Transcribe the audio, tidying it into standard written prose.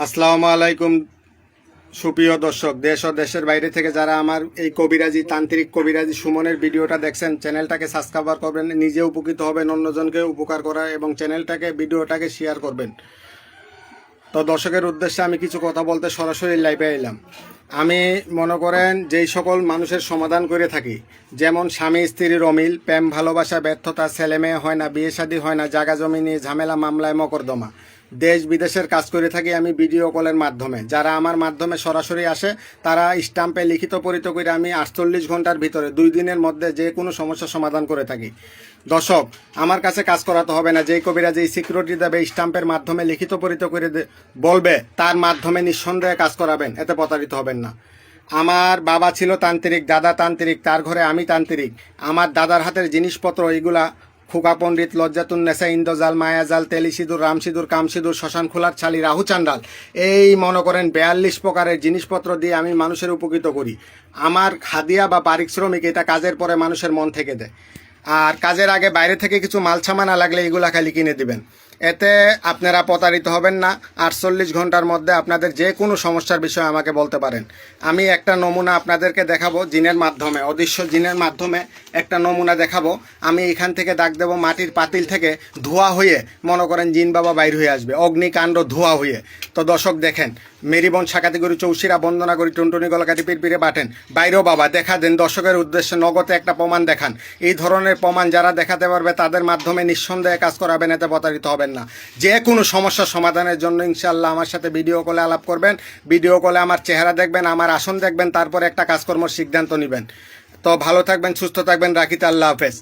আসসালামু আলাইকুম সুপ্রিয় দর্শক, দেশ ও দেশের বাইরে থেকে যারা আমার এই কবিরাজি তান্ত্রিক কবিরাজি সুমনের ভিডিওটা দেখছেন, চ্যানেলটাকে সাবস্ক্রাইব করবেন, নিজে উপকৃত হবেন, অন্যজনকে উপকার করা এবং চ্যানেলটাকে ভিডিওটাকে শেয়ার করবেন। তো দর্শকের উদ্দেশ্যে আমি কিছু কথা বলতে সরাসরি লাইভে এলাম। আমি মনে করেন যেই সকল মানুষের সমাধান করে থাকি, যেমন স্বামী স্ত্রীর অমিল, প্রেম ভালোবাসা ব্যর্থতা, ছেলে মেয়ে হয় না, বিয়ে শাদী হয় না, জায়গা জমি নিয়ে ঝামেলা, মামলায় মকদ্দমা, দেশ বিদেশের কাজ করে থাকি আমি ভিডিও কলের মাধ্যমে। যারা আমার মাধ্যমে সরাসরি আসে তারা স্টাম্পে লিখিত পরিত করে আমি 48 ঘন্টার ভিতরে 2 দিনের মধ্যে যে কোনো সমস্যার সমাধান করে থাকি। দর্শক, আমার কাছে কাজ করাতে হবে না। যেই কবিরা যেই সিকিউরিটি দেবে, স্টাম্পের মাধ্যমে লিখিত পরিত করে বলবে, তার মাধ্যমে নিঃসন্দেহে কাজ করাবেন, এতে প্রতারিত হবেন না। আমার বাবা ছিল তান্ত্রিক, দাদা তান্ত্রিক, তার ঘরে আমি তান্ত্রিক। আমার দাদার হাতের জিনিসপত্র এগুলা খোকা পণ্ডিত, লজ্জাতুন্নেসা, ইন্দ্রজাল, মায়াজাল, তেলি সিঁদুর, রাম সিঁদুর, কাম সিঁদুর, শ্মশান খোলার ছালি, রাহু চান্ডাল, এই মনে করেন 42 প্রকারের জিনিসপত্র দিয়ে আমি মানুষের উপকৃত করি। আমার খাদিয়া বা পারিশ্রমিক এটা কাজের পরে মানুষের মন থেকে দেয়। আর কাজের আগে বাইরে থেকে কিছু মাল সামানা লাগলে এগুলা খালি কিনে দিবেন, এতে আপনারা প্রতারিত হবেন না। 48 ঘন্টার মধ্যে আপনাদের যে কোনো সমস্যার বিষয়ে আমাকে বলতে পারেন। আমি একটা নমুনা আপনাদেরকে দেখাবো জিনের মাধ্যমে, অদৃশ্য জিনের মাধ্যমে একটা নমুনা দেখাবো। আমি এখান থেকে ডাক দেবো, মাটির পাতিল থেকে ধোয়া হয়ে মনে করেন জিন বাবা বাইর হয়ে আসবে, অগ্নিকাণ্ড ধোয়া হয়ে। তো দর্শক দেখেন, মেরিবন সাকাতি করি, চৌশিরা বন্দনা করি, টুনটুনি গলাকাটি পিড়পিড়ে বাটেন, বাইরেও বাবা দেখা দেন। দর্শকের উদ্দেশ্যে নগদে একটা প্রমাণ দেখান। এই ধরনের প্রমাণ যারা দেখাতে পারবে তাদের মাধ্যমে নিঃসন্দেহে কাজ করাবেন, এতে প্রতারিত হবেন না। যে কোনো সমস্যার সমাধানের জন্য ইনশাআল্লাহ আমার সাথে ভিডিও কলে আলাপ করবেন, ভিডিও কলে আমার চেহারা দেখবেন, আমার আসন দেখবেন, তারপরে একটা কাজকর্মের সিদ্ধান্ত নেবেন। তো ভালো থাকবেন, সুস্থ থাকবেন, রাখিতে আল্লাহ হাফেজ।